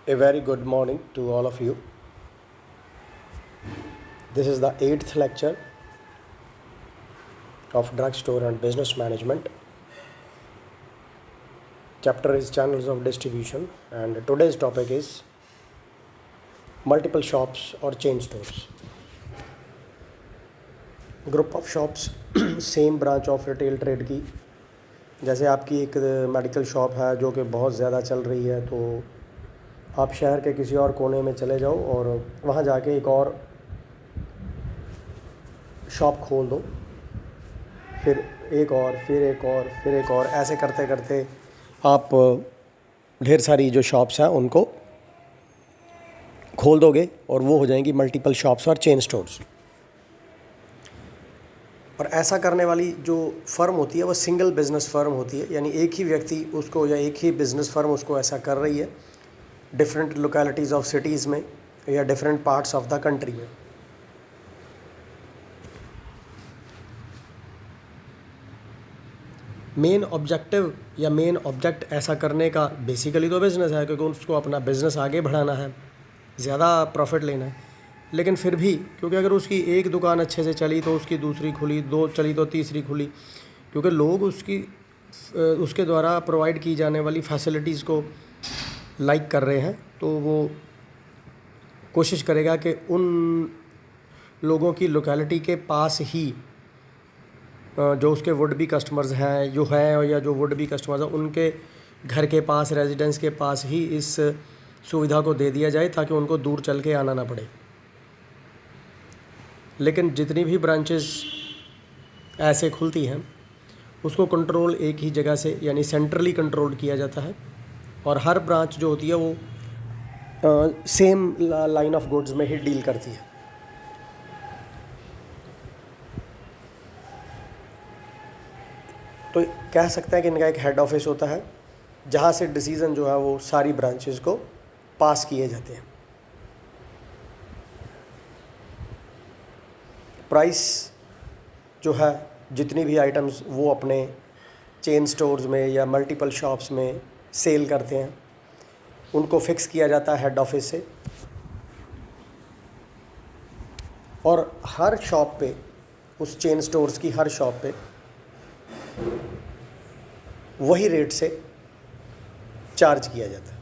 A very good morning to all of you. This is the 8th lecture of Drugstore and Business Management. Chapter is Channels of Distribution, and today's topic is multiple shops or chain stores. Group of shops, same branch of retail trade की, जैसे आपकी एक medical shop है जो कि बहुत ज़्यादा चल रही है, तो आप शहर के किसी और कोने में चले जाओ और वहाँ जाके एक और शॉप खोल दो, फिर एक और, फिर एक और, फिर एक और, ऐसे करते करते आप ढेर सारी जो शॉप्स हैं उनको खोल दोगे और वो हो जाएंगी मल्टीपल शॉप्स और चेन स्टोर्स। और ऐसा करने वाली जो फ़र्म होती है वो सिंगल बिज़नेस फ़र्म होती है, यानी एक ही व्यक्ति उसको या एक ही बिज़नेस फ़र्म उसको ऐसा कर रही है डिफरेंट लोकेलिटीज़ ऑफ सिटीज़ में या different parts of the country में। मेन ऑब्जेक्टिव या मेन ऑब्जेक्ट ऐसा करने का बेसिकली तो बिज़नेस है, क्योंकि उसको अपना बिज़नेस आगे बढ़ाना है, ज़्यादा प्रॉफिट लेना है। लेकिन फिर भी क्योंकि अगर उसकी एक दुकान अच्छे से चली तो उसकी दूसरी खुली, दो चली तो तीसरी खुली, क्योंकि लोग उसके द्वारा प्रोवाइड की जाने वाली फैसिलिटीज़ को लाइक कर रहे हैं, तो वो कोशिश करेगा कि उन लोगों की लोकेलिटी के पास ही जो उसके वुड बी कस्टमर्स हैं जो हैं या जो वुड बी कस्टमर्स हैं उनके घर के पास, रेजिडेंस के पास ही इस सुविधा को दे दिया जाए ताकि उनको दूर चल के आना ना पड़े। लेकिन जितनी भी ब्रांचेस ऐसे खुलती हैं उसको कंट्रोल एक ही जगह से यानी सेंट्रली कंट्रोल किया जाता है, और हर ब्रांच जो होती है वो सेम लाइन ऑफ गुड्स में ही डील करती है। तो कह सकते हैं कि इनका एक हेड ऑफिस होता है जहाँ से डिसीज़न जो है वो सारी ब्रांचेस को पास किए जाते हैं। प्राइस जो है जितनी भी आइटम्स वो अपने चेन स्टोर्स में या मल्टीपल शॉप्स में सेल करते हैं उनको फिक्स किया जाता है हेड ऑफिस से, और हर शॉप पे, उस चेन स्टोर्स की हर शॉप पे वही रेट से चार्ज किया जाता है।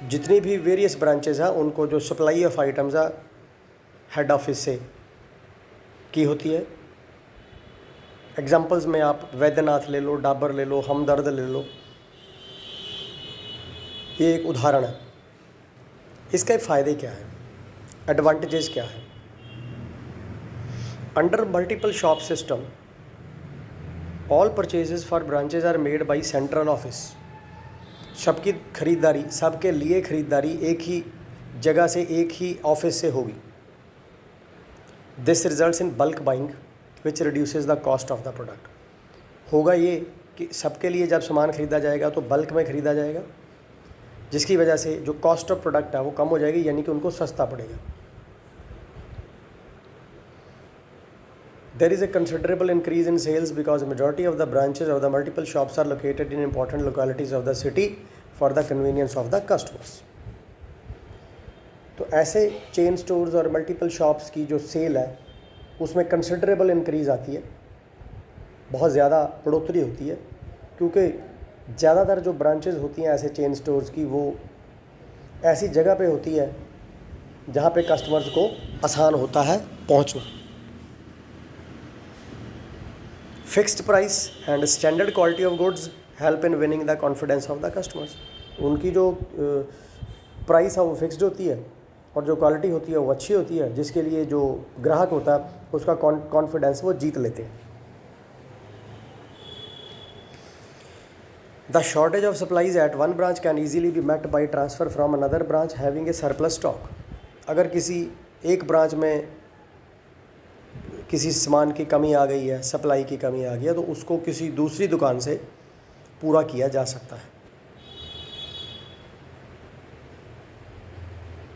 जितनी भी वेरियस ब्रांचेस हैं उनको जो सप्लाई ऑफ आइटम्स है हेड ऑफिस से की होती है। एग्जांपल्स में आप वैद्यनाथ ले लो, डाबर ले लो, हमदर्द ले लो, ये एक उदाहरण है। इसके फ़ायदे क्या है, एडवांटेजेस क्या है? Under multiple shop system all purchases for branches are made by central office. सबकी खरीदारी, सबके लिए खरीदारी एक ही जगह से, एक ही ऑफिस से होगी। This results in bulk buying which reduces the cost of the product. होगा ये कि सबके लिए जब सामान खरीदा जाएगा तो बल्क में ख़रीदा जाएगा, जिसकी वजह से जो कॉस्ट ऑफ प्रोडक्ट है वो कम हो जाएगी, यानी कि उनको सस्ता पड़ेगा। There is a considerable increase in sales because majority of the branches of the multiple shops are located in important localities of the city for the convenience of the customers. तो ऐसे चेन स्टोर्स और multiple shops की जो cell है उसमें considerable increase आती है, बहुत ज़्यादा बढ़ोतरी होती है, क्योंकि ज़्यादातर जो ब्रांचेस होती हैं ऐसे चेन स्टोर्स की वो ऐसी जगह पे होती है जहाँ पे कस्टमर्स को आसान होता है पहुँचना। Fixed price and standard quality of goods help in winning the confidence of the customers. उनकी जो प्राइस है वो फिक्स्ड होती है और जो क्वालिटी होती है वो अच्छी होती है, जिसके लिए जो ग्राहक होता है उसका कॉन्फिडेंस वो जीत लेते हैं। The shortage of supplies at one branch can easily be met by transfer from another branch having a surplus stock. अगर किसी एक ब्रांच में किसी सामान की कमी आ गई है, सप्लाई की कमी आ गई है, तो उसको किसी दूसरी दुकान से पूरा किया जा सकता है।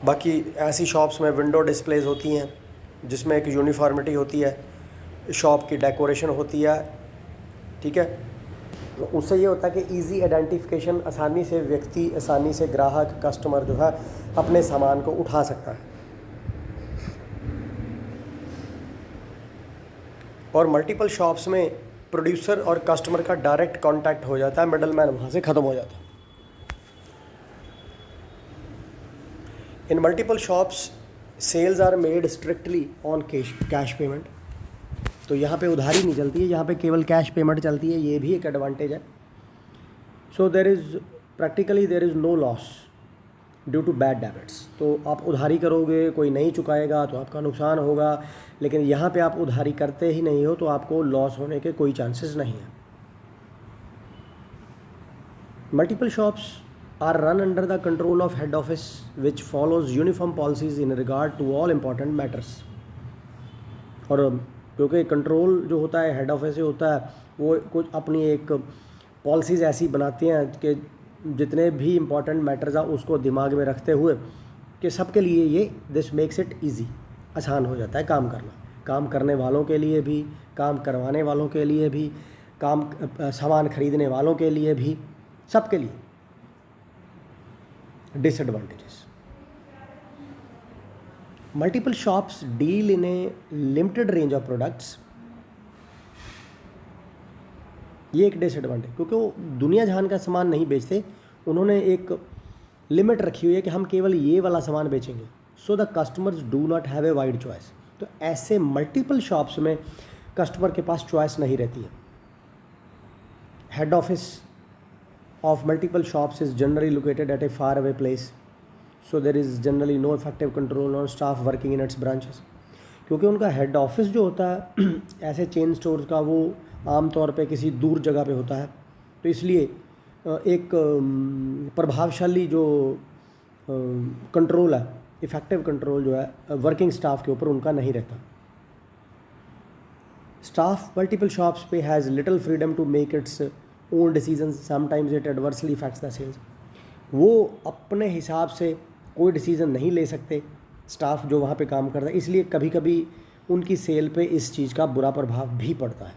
बाकी ऐसी शॉप्स में विंडो डिस्प्लेज होती हैं जिसमें एक यूनिफॉर्मिटी होती है, शॉप की डेकोरेशन होती है, ठीक है, तो उससे ये होता है कि इजी आइडेंटिफिकेशन, आसानी से व्यक्ति, आसानी से ग्राहक, कस्टमर जो है अपने सामान को उठा सकता है। और मल्टीपल शॉप्स में प्रोड्यूसर और कस्टमर का डायरेक्ट कांटेक्ट हो जाता है, मिडल मैन वहाँ से ख़त्म हो जाता है। In multiple shops sales are made strictly on cash payment. तो यहाँ पे उधारी नहीं चलती है, यहाँ पे केवल कैश पेमेंट चलती है, ये भी एक एडवांटेज है। So there is practically there is no loss due to bad habits. तो आप उधारी करोगे, कोई नहीं चुकाएगा तो आपका नुकसान होगा, लेकिन यहाँ पे आप उधारी करते ही नहीं हो तो आपको लॉस होने के कोई चांसेस नहीं है। Multiple shops are run under the control of head office which follows uniform policies in regard to all important matters। और क्योंकि कंट्रोल जो होता है हेड ऑफिस से होता है, वो कुछ अपनी एक पॉलिसीज़ ऐसी बनाते हैं कि जितने भी इम्पॉर्टेंट मैटर्स हैं उसको दिमाग में रखते हुए कि सबके लिए ये दिस मेक्स इट ईजी, आसान हो जाता है काम करना, काम करने वालों के लिए भी, काम करवाने वालों के लिए भी, काम सामान खरीदने वालों के लिए भी, सबके लिए। Disadvantages: multiple shops deal in a limited range of products। ये एक डिसएडवांटेज, क्योंकि वो दुनिया जहान का सामान नहीं बेचते, उन्होंने एक लिमिट रखी हुई है कि हम केवल ये वाला सामान बेचेंगे। So the customers do not have a wide choice. तो ऐसे मल्टीपल शॉप्स में कस्टमर के पास चॉइस नहीं रहती है। Head office of multiple shops is generally located at a far away place, so there is generally no effective control on staff working in its branches। क्योंकि उनका head office जो होता है ऐसे चेन स्टोर्स का, वो आम तौर पे किसी दूर जगह पे होता है, तो इसलिए एक प्रभावशाली जो कंट्रोल है, इफ़ेक्टिव कंट्रोल जो है वर्किंग स्टाफ के ऊपर उनका नहीं रहता। स्टाफ मल्टीपल शॉप्स पे has little freedom to make its own decisions, sometimes it adversely affects the sales. वो अपने हिसाब से कोई डिसीज़न नहीं ले सकते स्टाफ जो वहाँ पे काम करता है, इसलिए कभी कभी उनकी सेल पे इस चीज़ का बुरा प्रभाव भी पड़ता है।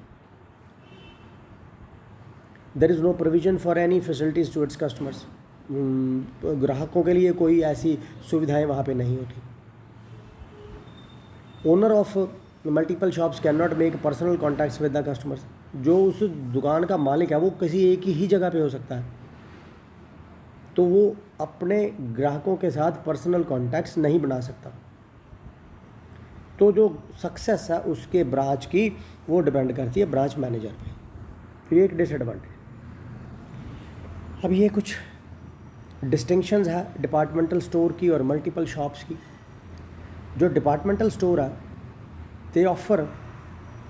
There is no provision for any facilities to its customers. ग्राहकों के लिए कोई ऐसी सुविधाएं वहाँ पे नहीं होती। Owner of multiple shops can not make personal contacts with the customers. जो उस दुकान का मालिक है वो किसी एक ही जगह पे हो सकता है, तो वो अपने ग्राहकों के साथ पर्सनल कॉन्टैक्ट्स नहीं बना सकता। तो जो सक्सेस है उसके ब्रांच की, वो डिपेंड करती है ब्रांच मैनेजर पे। तो ये एक डिसएडवांटेज। अब ये कुछ डिस्टिंक्शंस है डिपार्टमेंटल स्टोर की और मल्टीपल शॉप्स की। जो डिपार्टमेंटल स्टोर है, they offer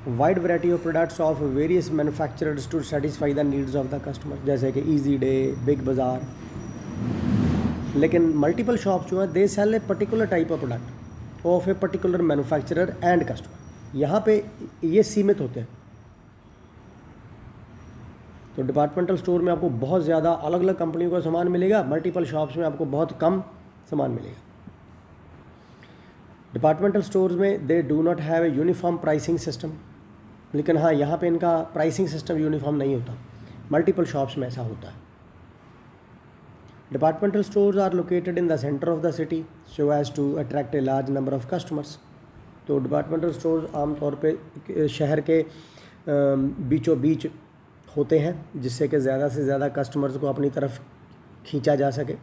wide variety of products of various manufacturers to satisfy the needs of the customer, जैसे कि ईजी डे, बिग बाज़ार। लेकिन मल्टीपल शॉप्स जो है, they sell a particular type of product of a particular manufacturer and customer. यहाँ पे ये सीमित होते हैं। तो डिपार्टमेंटल स्टोर में आपको बहुत ज़्यादा अलग अलग कंपनियों का सामान मिलेगा, मल्टीपल शॉप्स में आपको बहुत कम सामान मिलेगा। डिपार्टमेंटल स्टोर्स में they do not have a uniform pricing system. लेकिन हाँ, यहाँ पे इनका प्राइसिंग सिस्टम यूनिफॉर्म नहीं होता, मल्टीपल शॉप्स में ऐसा होता है। Departmental stores are located in the centre of the city so as to attract a large number of customers. तो डिपार्टमेंटल स्टोर्स आमतौर पे शहर के बीचों बीच होते हैं, जिससे कि ज़्यादा से ज़्यादा कस्टमर्स को अपनी तरफ खींचा जा सके।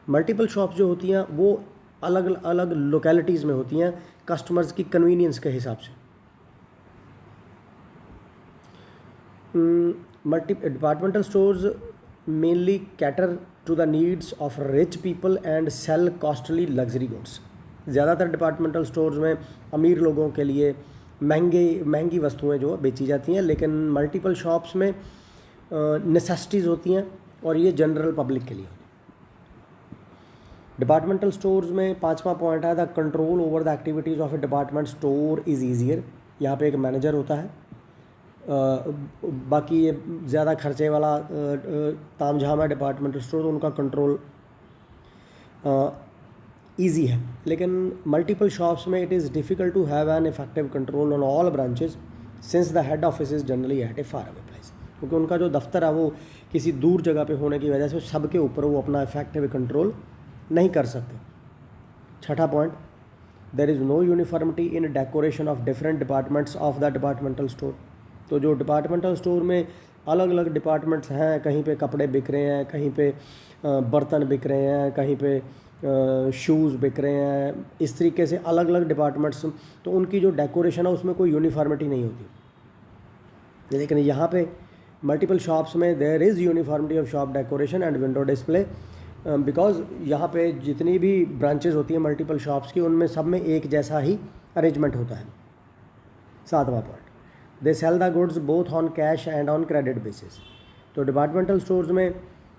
मल्टीपल शॉप्स जो होती हैं वो अलग अलग लोकेलिटीज़ में होती हैं, कस्टमर्स की कन्वीनियंस के हिसाब से। Departmental stores mainly cater to the needs of rich people and sell costly luxury goods. ज़्यादातर डिपार्टमेंटल स्टोर्स में अमीर लोगों के लिए महंगी वस्तुएं जो बेची जाती हैं, लेकिन मल्टीपल शॉप्स में नेसेसिटीज़ होती हैं और ये जनरल पब्लिक के लिए। डिपार्टमेंटल स्टोर्स में 5वां पॉइंट है, the control over the activities of A department store is easier. यहाँ पे एक मैनेजर होता है, बाकी ये ज़्यादा खर्चे वाला तामझाम है डिपार्टमेंटल स्टोर, उनका कंट्रोल ईजी है। लेकिन मल्टीपल शॉप्स में it is difficult to have an effective control on all branches since the head office is generally at a far away place. क्योंकि उनका जो दफ्तर है वो किसी दूर जगह पे होने की वजह से सबके ऊपर वो अपना इफेक्टिव कंट्रोल नहीं कर सकते। छठा point, there is no uniformity in decoration of different departments of the departmental store. तो जो डिपार्टमेंटल स्टोर में अलग अलग डिपार्टमेंट्स हैं, कहीं पे कपड़े बिक रहे हैं, कहीं पे बर्तन बिक रहे हैं, कहीं पे शूज़ बिक रहे हैं, इस तरीके से अलग अलग डिपार्टमेंट्स, तो उनकी जो डेकोरेशन है उसमें कोई यूनिफॉर्मिटी नहीं होती। लेकिन यहाँ पे मल्टीपल शॉप्स में there is uniformity of shop decoration and window display, because यहाँ पे जितनी भी ब्रांचेज होती हैं मल्टीपल शॉप्स की, उनमें सब में एक जैसा ही अरेंजमेंट होता है। सातवां point, they sell the goods both on cash and on credit basis. तो डिपार्टमेंटल स्टोर्स में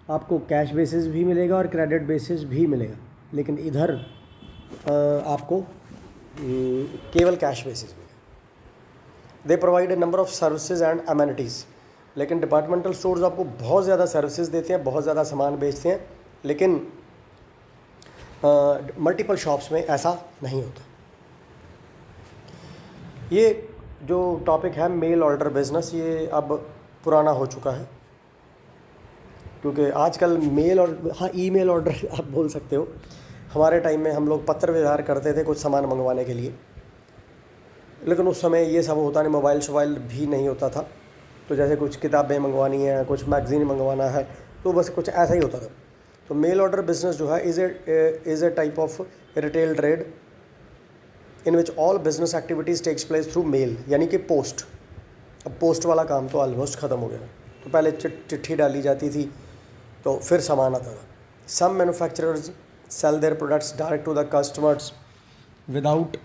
आपको कैश बेसिस भी मिलेगा और क्रेडिट बेसिस भी मिलेगा, लेकिन इधर आपको केवल कैश बेसिस मिलेगा। They provide a number of services and amenities. लेकिन डिपार्टमेंटल स्टोर्स आपको बहुत ज़्यादा सर्विसेज देते हैं, बहुत ज़्यादा सामान बेचते हैं, लेकिन मल्टीपल शॉप्स में ऐसा नहीं होता। ये जो टॉपिक है मेल ऑर्डर बिजनेस, ये अब पुराना हो चुका है, क्योंकि आजकल मेल और हाँ ईमेल ऑर्डर आप बोल सकते हो। हमारे टाइम में हम लोग पत्र व्यवहार करते थे कुछ सामान मंगवाने के लिए, लेकिन उस समय ये सब होता नहीं, मोबाइल शोबाइल भी नहीं होता था। तो जैसे कुछ किताबें मंगवानी है, कुछ मैगज़ीन मंगवाना है, तो बस कुछ ऐसा ही होता था। तो मेल ऑर्डर बिजनेस जो है is a type of retail trade in which all business activities takes place through mail, यानी कि पोस्ट। अब पोस्ट वाला काम तो ऑलमोस्ट ख़त्म हो गया। तो पहले चिट्ठी डाली जाती थी, तो फिर सामान आता था। Some manufacturers sell their products direct to the customers without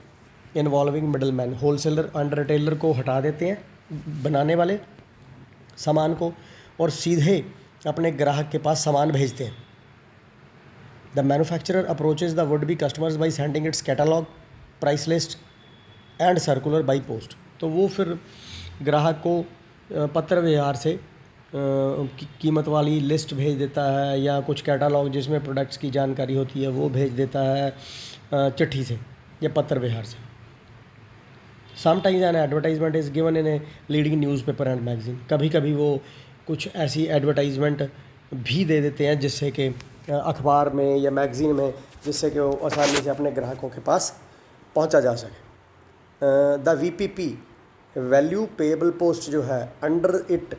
involving middleman. Wholesaler and retailer को हटा देते हैं बनाने वाले सामान को, और सीधे अपने ग्राहक के पास सामान भेजते हैं। The manufacturer approaches the would be customers by sending it's catalogue, price list and circular by post. तो वो फिर ग्राहक को पत्र व्यवहार से कीमत वाली लिस्ट भेज देता है, या कुछ कैटलॉग जिसमें प्रोडक्ट्स की जानकारी होती है वो भेज देता है चिट्ठी से या पत्र व्यवहार से। Sometimes an advertisement is given in a leading newspaper and magazine. कभी कभी वो कुछ ऐसी एडवर्टाइजमेंट भी दे देते हैं जिससे कि अखबार में या मैगज़ीन में, जिससे कि वो आसानी से अपने ग्राहकों के पास पहुंचा जा सके। The VPP value payable post जो है, under it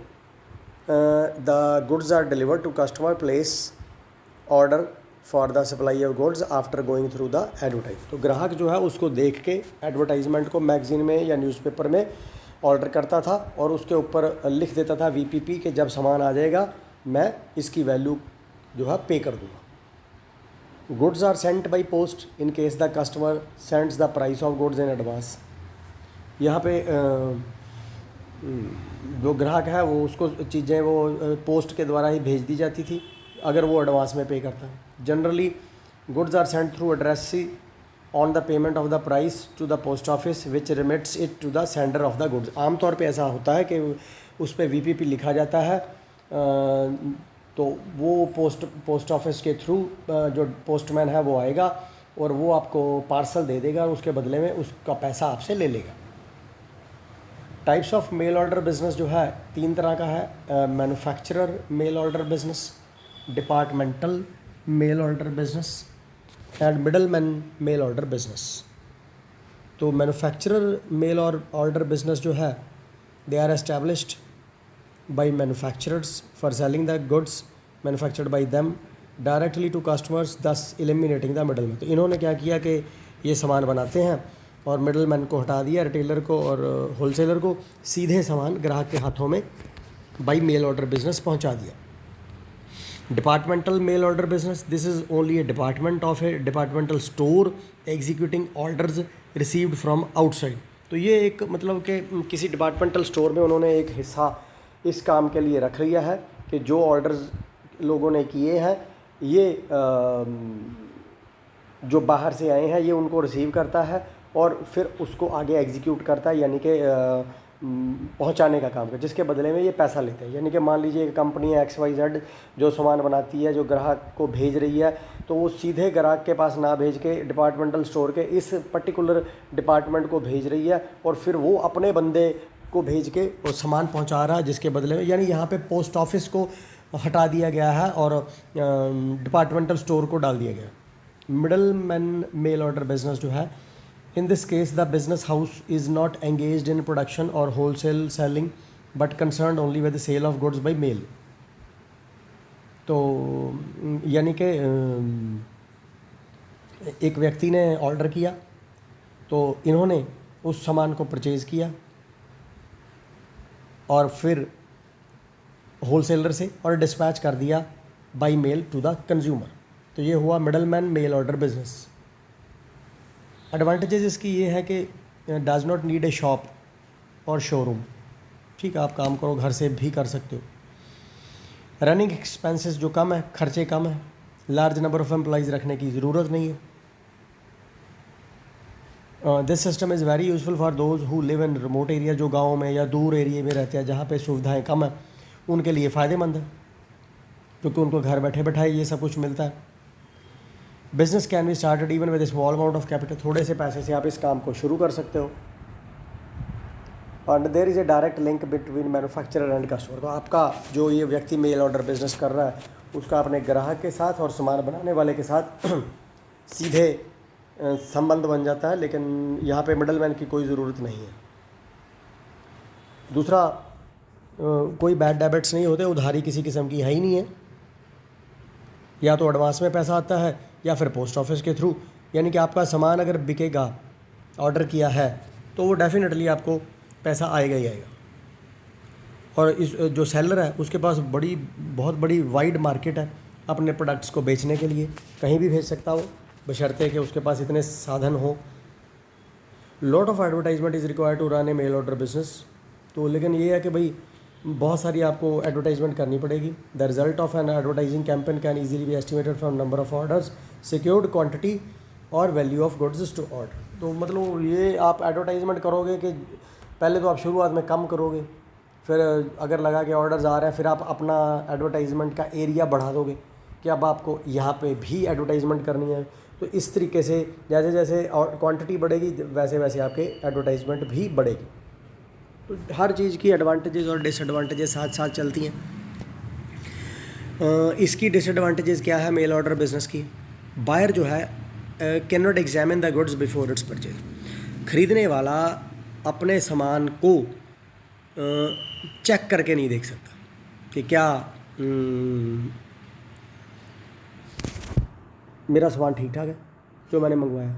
the goods are delivered to customer place order for the supply of goods after going through the advertise. तो ग्राहक जो है उसको देख के एडवर्टाइजमेंट को मैगजीन में या न्यूज़पेपर में ऑर्डर करता था, और उसके ऊपर लिख देता था VPP के जब सामान आ जाएगा मैं इसकी वैल्यू जो है पे कर दूँगा। Goods are sent by post in case the customer sends the price of goods in advance. यहाँ पे जो ग्राहक है वो उसको चीज़ें वो पोस्ट के द्वारा ही भेज दी जाती थी अगर वो एडवांस में पे करता है। Generally goods are sent through addressee on the payment of the price to the post office which remits it to the sender of the goods. आमतौर पे ऐसा होता है कि उस पर VPP लिखा जाता है, तो वो पोस्ट ऑफिस के थ्रू जो पोस्टमैन है वो आएगा और वो आपको पार्सल दे देगा, और उसके बदले में उसका पैसा आपसे ले लेगा। Types of mail order business जो है 3 तरह का है। Manufacturer mail order business, departmental mail order business and middle man mail order business. तो मैन्युफैक्चरर मेल ऑर्डर बिजनेस जो है, they are established by manufacturers for selling the goods manufactured by them directly to customers, thus eliminating the middle man. तो इन्होंने क्या किया कि ये सामान बनाते हैं और मिडल मैन को हटा दिया, रिटेलर को और होलसेलर को, सीधे सामान ग्राहक के हाथों में बाई मेल ऑर्डर बिजनेस पहुंचा दिया। Departmental mail order business, this is only a department of a departmental store executing orders received from outside. तो ये एक मतलब कि किसी डिपार्टमेंटल स्टोर में उन्होंने एक हिस्सा इस काम के लिए रख लिया है कि जो ऑर्डर्स लोगों ने किए हैं ये जो बाहर से आए हैं ये उनको रिसीव करता है और फिर उसको आगे एग्जीक्यूट करता है, यानी कि पहुंचाने का काम कर, जिसके बदले में ये पैसा लेते हैं। यानी कि मान लीजिए एक कंपनी है XYZ जो सामान बनाती है, जो ग्राहक को भेज रही है, तो वो सीधे ग्राहक के पास ना भेज के डिपार्टमेंटल स्टोर के इस पर्टिकुलर डिपार्टमेंट को भेज रही है, और फिर वो अपने बंदे को भेज के वो सामान पहुंचा रहा है, जिसके बदले में यानी यहाँ पे पोस्ट ऑफिस को हटा दिया गया है और डिपार्टमेंटल स्टोर को डाल दिया गया। Middle man mail order business जो है, in this case the business house is not engaged in production और wholesale selling but concern only with the sale of goods by mail. तो यानी कि एक व्यक्ति ने ऑर्डर किया तो इन्होंने उस सामान को परचेज़ किया और फिर होलसेलर से और डिस्पैच कर दिया by mail to the consumer. तो ये हुआ middle man mail order business. Advantages इसकी ये है कि does not need a shop और शोरूम। ठीक है, आप काम करो घर से भी कर सकते हो। रनिंग एक्सपेंसेस जो कम है, खर्चे कम है, लार्ज नंबर ऑफ एम्प्लॉइज़ रखने की ज़रूरत नहीं है। This system is very useful for those who live in remote area, जो गाँव में या दूर एरिए में रहते हैं जहाँ पे सुविधाएं कम है, उनके लिए फ़ायदेमंद है क्योंकि उनको घर बैठे बैठाए ये सब कुछ मिलता है। Business can be started even with small amount of capital. थोड़े से पैसे से आप इस काम को शुरू कर सकते हो। And there is a direct link between manufacturer and customer. तो आपका जो ये व्यक्ति मेल ऑर्डर बिजनेस कर रहा है उसका अपने ग्राहक के साथ और सामान बनाने वाले के साथ सीधे संबंध बन जाता है, लेकिन यहाँ पे मिडलमैन की कोई ज़रूरत नहीं है। दूसरा, कोई बैड डेबिट्स नहीं होते, उधारी किसी किस्म की है ही नहीं है। या तो एडवांस में पैसा आता है या फिर पोस्ट ऑफिस के थ्रू। यानी कि आपका सामान अगर बिकेगा, ऑर्डर किया है, तो वो डेफिनेटली आपको पैसा आएगा ही आएगा। और इस जो सेलर है उसके पास बहुत बड़ी वाइड मार्केट है अपने प्रोडक्ट्स को बेचने के लिए, कहीं भी भेज सकता हो बशर्ते कि उसके पास इतने साधन हो। Lot of advertisement is required to run a mail order business. तो लेकिन ये है कि भाई बहुत सारी आपको एडवर्टाइजमेंट करनी पड़ेगी। The result of an advertising campaign can easily be estimated from number of orders, secured quantity और value of goods to order. तो मतलब ये आप एडवर्टाइजमेंट करोगे कि पहले तो आप शुरुआत में कम करोगे, फिर अगर लगा कि ऑर्डर्स आ रहे हैं फिर आप अपना एडवर्टाइजमेंट का एरिया बढ़ा दोगे कि अब आपको यहाँ पे भी एडवर्टाइजमेंट करनी है। तो इस तरीके से जैसे जैसे क्वांटिटी बढ़ेगी वैसे वैसे आपके एडवर्टाइजमेंट भी बढ़ेगी। तो हर चीज़ की एडवांटेजेस और डिसएडवांटेजेस साथ साथ चलती हैं। इसकी डिसएडवांटेजेस क्या है मेल ऑर्डर बिजनेस की? बायर जो है can not examine the goods before it's purchase. खरीदने वाला अपने सामान को चेक करके नहीं देख सकता कि क्या मेरा सामान ठीक ठाक है जो मैंने मंगवाया।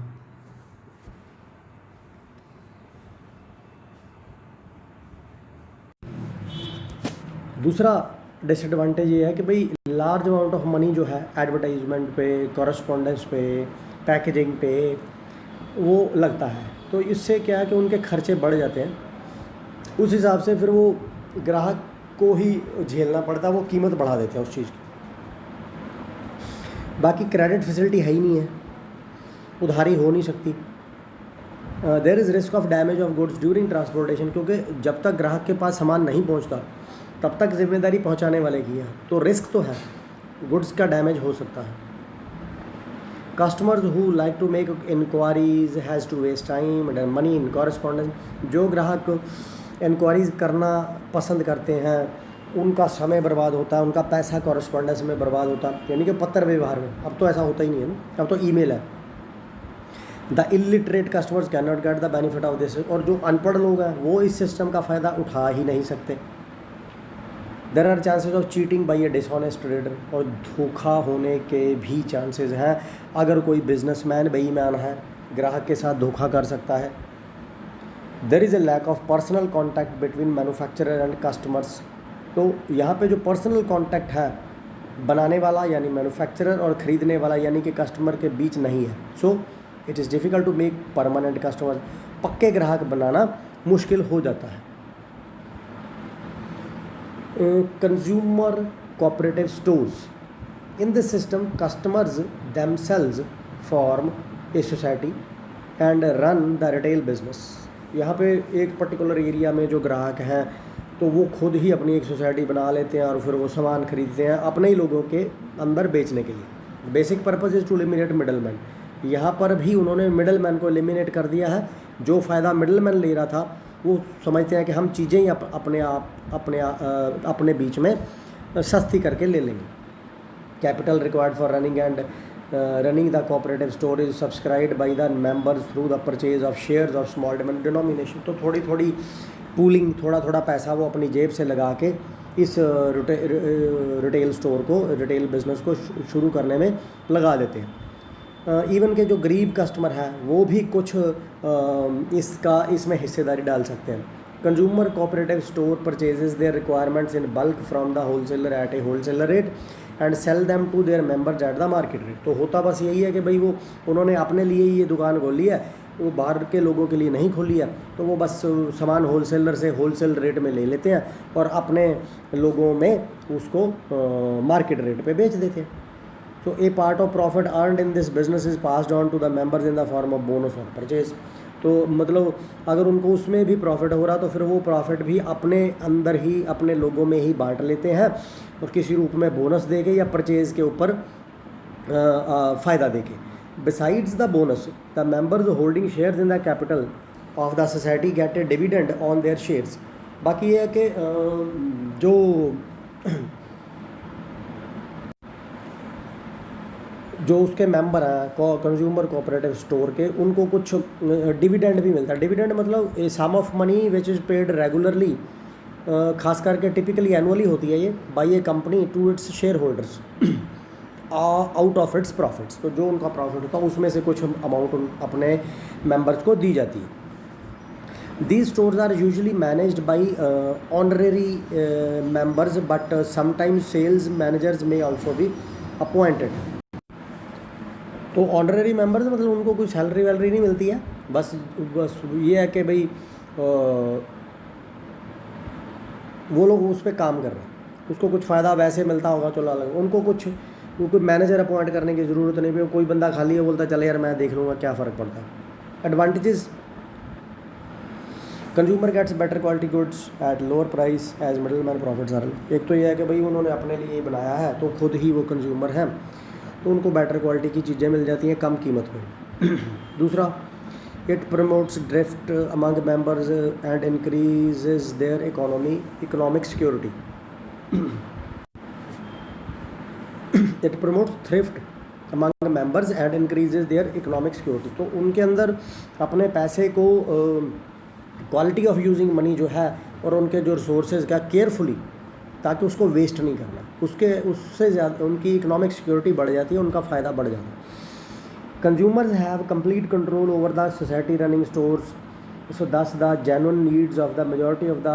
दूसरा डिसएडवांटेज ये है कि भाई लार्ज अमाउंट ऑफ मनी जो है एडवर्टाइजमेंट पे, कॉरेस्पॉन्डेंस पे, पैकेजिंग पे वो लगता है। तो इससे क्या है कि उनके खर्चे बढ़ जाते हैं। उस हिसाब से फिर वो ग्राहक को ही झेलना पड़ता है, वो कीमत बढ़ा देते हैं उस चीज़ की। बाकी क्रेडिट फैसिलिटी है ही नहीं है, उधारी हो नहीं सकती। There is risk of damage of goods during transportation, क्योंकि जब तक ग्राहक के पास सामान नहीं पहुंचता तब तक जिम्मेदारी पहुंचाने वाले की है। तो रिस्क तो है, गुड्स का डैमेज हो सकता है। Customers who like to make inquiries has to waste time and money in correspondence. जो ग्राहक इंक्वायरीज करना पसंद करते हैं उनका समय बर्बाद होता है, उनका पैसा कॉरेस्पॉन्डेंस में बर्बाद होता है, यानी कि पत्र व्यवहार में। अब तो ऐसा होता ही नहीं है ना, अब तो ईमेल है। The illiterate customers can not get the benefit of this. और जो अनपढ़ लोग हैं वो इस सिस्टम का फ़ायदा उठा ही नहीं सकते। There are chances of cheating by a dishonest trader. और धोखा होने के भी चांसेस हैं। अगर कोई बिजनेसमैन बेईमान है, ग्राहक के साथ धोखा कर सकता है। There is a lack of personal contact between manufacturer and customers. तो यहाँ पे जो पर्सनल कॉन्टैक्ट है बनाने वाला यानी मैन्युफैक्चरर और ख़रीदने वाला यानी कि कस्टमर के बीच नहीं है। So it is difficult to make permanent customer. पक्के ग्राहक बनाना मुश्किल हो जाता है। Consumer cooperative stores. In this system customers themselves form a society and run the retail business. यहाँ पे एक पर्टिकुलर एरिया में जो ग्राहक हैं तो वो खुद ही अपनी एक सोसाइटी बना लेते हैं और फिर वो सामान खरीदते हैं अपने ही लोगों के अंदर बेचने के लिए। Basic purpose is to eliminate middle man. यहाँ पर भी उन्होंने मिडल मैन को एलिमिनेट कर दिया है। जो फ़ायदा मिडल मैन ले रहा था वो समझते हैं कि हम चीज़ें ही अपने बीच में सस्ती करके ले लेंगे। Capital required for running the cooperative store is subscribed by the members through the purchase of shares of small denomination. तो थोड़ी थोड़ी पूलिंग, थोड़ा थोड़ा पैसा वो अपनी जेब से लगा के इस रिटेल स्टोर को, रिटेल बिज़नेस को शुरू करने में लगा देते हैं। इवन के जो गरीब कस्टमर है वो भी कुछ इसमें हिस्सेदारी डाल सकते हैं। Consumer cooperative store purchases their requirements in bulk from the wholesaler at a wholesaler rate and sell them to their members at the market rate. तो होता बस यही है कि भाई उन्होंने अपने लिए ही ये दुकान खोली है, वो बाहर के लोगों के लिए नहीं खोली है, तो वो बस सामान होलसेलर से होलसेल रेट में ले लेते हैं और अपने लोगों में उसको मार्केट रेट पे बेच देते हैं। तो a part of profit earned in this business is passed on to the members in the form of bonus और परचेज। तो मतलब अगर उनको उसमें भी प्रॉफिट हो रहा तो फिर वो प्रॉफिट भी अपने अंदर ही अपने लोगों में ही बांट लेते हैं और किसी रूप में बोनस दे के या परचेज़ के ऊपर फ़ायदा दे के। Besides the bonus, the members holding shares in the capital of the society get a dividend on their shares। बाकी ये है कि जो उसके मेंबर हैं कंज्यूमर कोऑपरेटिव स्टोर के, उनको कुछ डिविडेंड भी मिलता है। डिविडेंड मतलब a sum of money which is paid regularly, खास करके टिपिकली एनुअली होती है ये, by a company to its shareholders out of its profits. तो जो उनका प्रॉफिट होता है उसमें से कुछ अमाउंट अपने मेंबर्स को दी जाती है। These stores are usually managed by honorary members but sometimes sales managers may also be appointed. तो ऑनरेरी मेंबर्स मतलब उनको कोई सैलरी वैलरी नहीं मिलती है, बस ये है कि भाई वो लोग उस पर काम कर रहे हैं, उसको कुछ फ़ायदा वैसे मिलता होगा, चलो अलग, उनको कुछ कोई मैनेजर अपॉइंट करने की ज़रूरत नहीं है। कोई बंदा खाली है बोलता चले यार मैं देख लूँगा, क्या फ़र्क पड़ता है। Advantages, consumer gets better quality goods at lower price as middle man profits are. एक तो यह है कि भाई उन्होंने अपने लिए बनाया है तो खुद ही वो कंज्यूमर हैं, तो उनको बेटर क्वालिटी की चीज़ें मिल जाती हैं कम कीमत में। दूसरा, it promotes drift among members and increases their economic security. It promotes thrift among members and increases their economic security. तो उनके अंदर अपने पैसे को क्वालिटी ऑफ यूजिंग मनी जो है और उनके जो रिसोर्सेज का केयरफुली, ताकि उसको वेस्ट नहीं करना, उससे ज़्यादा उनकी इकोनॉमिक सिक्योरिटी बढ़ जाती है, उनका फ़ायदा बढ़ जाता है। Consumers have complete control over the society running stores, so thus the genuine needs of the majority of the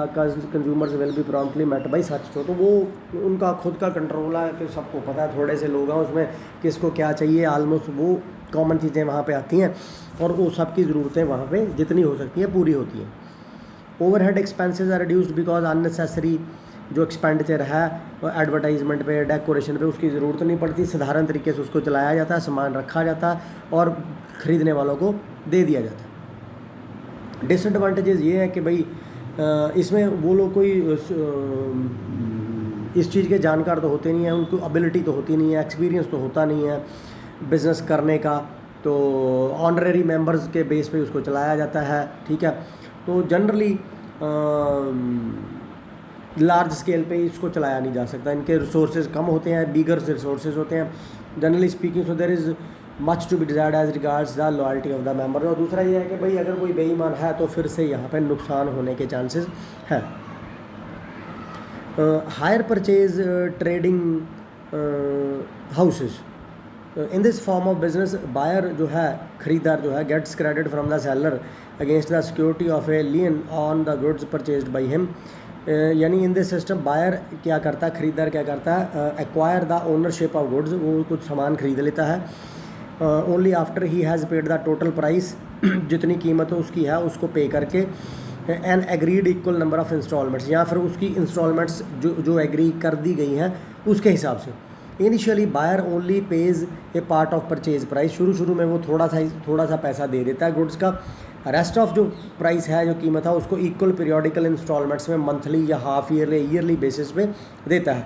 consumers will be promptly met by such store. तो वो उनका खुद का कंट्रोल है कि सबको पता है, थोड़े से लोग हैं उसमें किसको क्या चाहिए, ऑलमोस्ट वो कॉमन चीज़ें वहाँ पे आती हैं और वो सबकी ज़रूरतें वहाँ पे जितनी हो सकती हैं पूरी होती हैं। Overhead expenses are reduced because unnecessary जो एक्सपेंडिचर है एडवर्टाइजमेंट पे, डेकोरेशन पे, उसकी ज़रूरत नहीं पड़ती, साधारण तरीके से उसको चलाया जाता है, सामान रखा जाता है और ख़रीदने वालों को दे दिया जाता है। डिसएडवांटेजेस ये है कि भाई इसमें वो लोग कोई इस चीज़ के जानकार तो होते नहीं हैं, उनको एबिलिटी तो होती नहीं है, एक्सपीरियंस तो होता नहीं है बिज़नेस करने का, तो ऑनरेरी मेंबर्स के बेस पे उसको चलाया जाता है। ठीक है, तो जनरली लार्ज स्केल पे इसको चलाया नहीं जा सकता, इनके रिसोर्सेज कम होते हैं, बिगर रिसोर्सेज होते हैं generally speaking. So there is much to be desired as regards the loyalty of the member. और दूसरा ये है कि भाई अगर कोई बेईमान है तो फिर से यहाँ पे नुकसान होने के चांसेस हैं। Hire purchase trading houses, in this form of business buyer जो है, खरीदार जो है, gets credit from the seller against the security of a lien on the goods purchased by him. यानी इन दिस सिस्टम बायर क्या करता है, खरीदार क्या करता है, acquire the ownership of goods, वो कुछ सामान खरीद लेता है only after he has paid the total price, जितनी कीमत उसकी है उसको पे करके, an agreed equal number of instalments, या फिर उसकी इंस्टॉलमेंट्स जो एग्री कर दी गई हैं उसके हिसाब से। Initially buyer only pays a part of purchase price, शुरू में वो थोड़ा सा पैसा दे देता है गुड्स का, रेस्ट ऑफ जो प्राइस है, जो कीमत है, उसको इक्वल पीरियोडिकल इंस्टॉलमेंट्स में मंथली या हाफ ईयरली बेसिस पे देता है।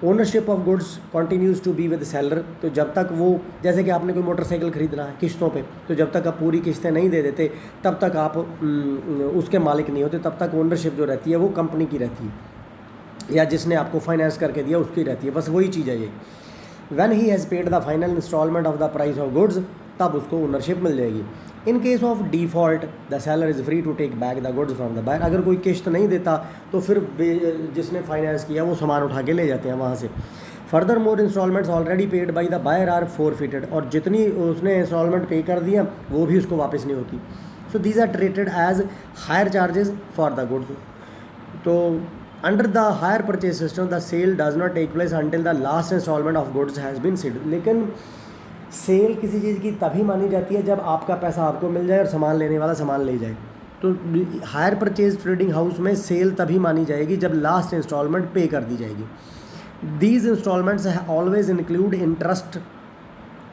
Ownership of goods continues to be with seller. तो जब तक वो, जैसे कि आपने कोई मोटरसाइकिल ख़रीदना है किस्तों पे, तो जब तक आप पूरी किस्तें नहीं दे देते तब तक आप उसके मालिक नहीं होते, तब तक ओनरशिप जो रहती है वो कंपनी की रहती है या जिसने आपको फाइनेंस करके दिया उसकी रहती है। बस वही चीज़ है ये। When he has paid the final instalment of the price of goods, तब उसको ओनरशिप मिल जाएगी। In case of default the seller is free to take back the goods from the buyer. अगर कोई किस्त नहीं देता तो फिर जिसने फाइनेंस किया वो सामान उठा के ले जाते हैं वहाँ से। Furthermore instalments already paid by the buyer are forfeited, और जितनी उसने इंस्टॉलमेंट पे कर दिया वो भी उसको वापस नहीं होती। So these are treated as hire charges for the goods. तो under the hire purchase system the sale does not take place until the last instalment of goods has been sealed. लेकिन सेल किसी चीज़ की तभी मानी जाती है जब आपका पैसा आपको मिल जाए और सामान लेने वाला सामान ले जाए। तो हायर परचेज ट्रेडिंग हाउस में सेल तभी मानी जाएगी जब लास्ट इंस्टॉलमेंट पे कर दी जाएगी। These instalments always include interest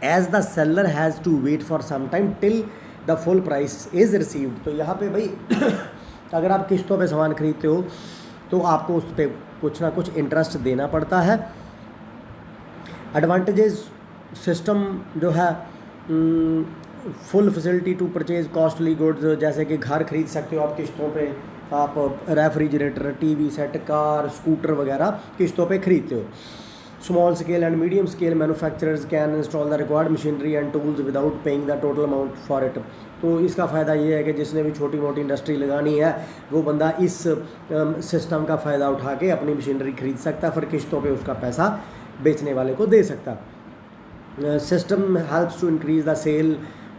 as the seller has to wait for some time till the full price is received. तो यहाँ पे भाई अगर आप किस्तों पे सामान खरीदते हो तो आपको उस पर कुछ ना कुछ इंटरेस्ट देना पड़ता है। एडवांटेजेस सिस्टम जो है, full facility to purchase costly goods, जैसे कि घर खरीद सकते हो आप किस्तों पे, आप refrigerator, TV set, car, scooter वगैरह किस्तों पे खरीदते हो। Small scale and medium scale manufacturers can install the required machinery and tools without paying the total amount for it. तो इसका फ़ायदा ये है कि जिसने भी छोटी मोटी इंडस्ट्री लगानी है वो बंदा इस सिस्टम का फ़ायदा उठा के अपनी मशीनरी खरीद सकता है, फिर किस्तों पे उसका पैसा बेचने वाले को दे सकता। System helps to increase the sale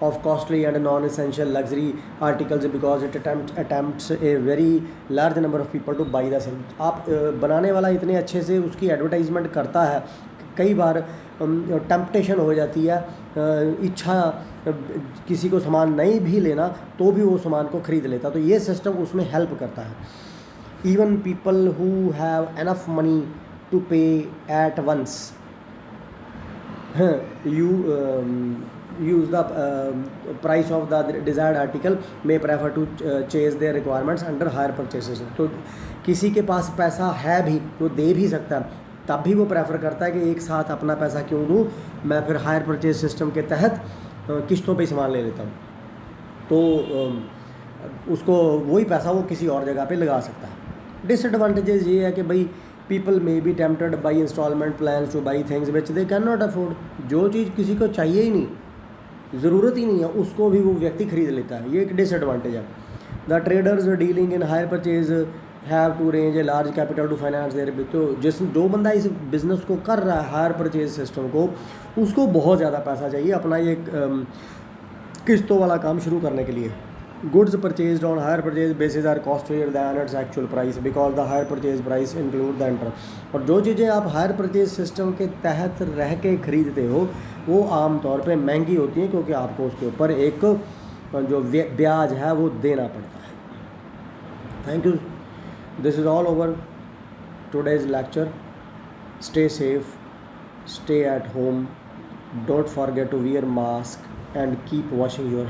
of costly and non-essential luxury articles because it attempts a very large number of people to buy the same। आप बनाने वाला इतने अच्छे से उसकी एडवर्टाइजमेंट करता है, कई बार टेम्पटेशन हो जाती है, इच्छा किसी को सामान नहीं भी लेना तो भी वो सामान को ख़रीद लेता। तो ये सिस्टम उसमें हेल्प करता है। Even people who have enough money to pay at once use the price of the desired article may prefer to chase their requirements under higher purchases। तो किसी के पास पैसा है भी, वो दे भी सकता है, तब भी वो प्रेफर करता है कि एक साथ अपना पैसा क्यों दूँ, मैं फिर हायर परचेज सिस्टम के तहत किस्तों पे सामान ले लेता हूँ। तो उसको वही पैसा वो किसी और जगह पे लगा सकता है। डिसएडवांटेजेस ये है कि भाई people may be tempted by instalment plans to buy things which they can not afford. जो चीज़ किसी को चाहिए ही नहीं, ज़रूरत ही नहीं है, उसको भी वो व्यक्ति खरीद लेता है। ये एक डिसएडवांटेज है। The traders dealing in hire purchase have to range a large capital to finance their. तो जो बंदा इस बिज़नेस को कर रहा है हायर परचेज सिस्टम को, उसको बहुत ज़्यादा पैसा चाहिए अपना ये किस्तों वाला काम शुरू करने के लिए। Goods purchased on higher purchase basis are costlier than its actual price because the higher purchase price include the interest। और जो चीज़ें आप हायर परचेज सिस्टम के तहत रह के खरीदते हो वो आम तौर पे महंगी होती हैं, क्योंकि आपको उसके ऊपर एक जो ब्याज है वो देना पड़ता है। Thank you, this is all over today's lecture. Stay safe, stay at home, don't forget to wear mask and keep washing your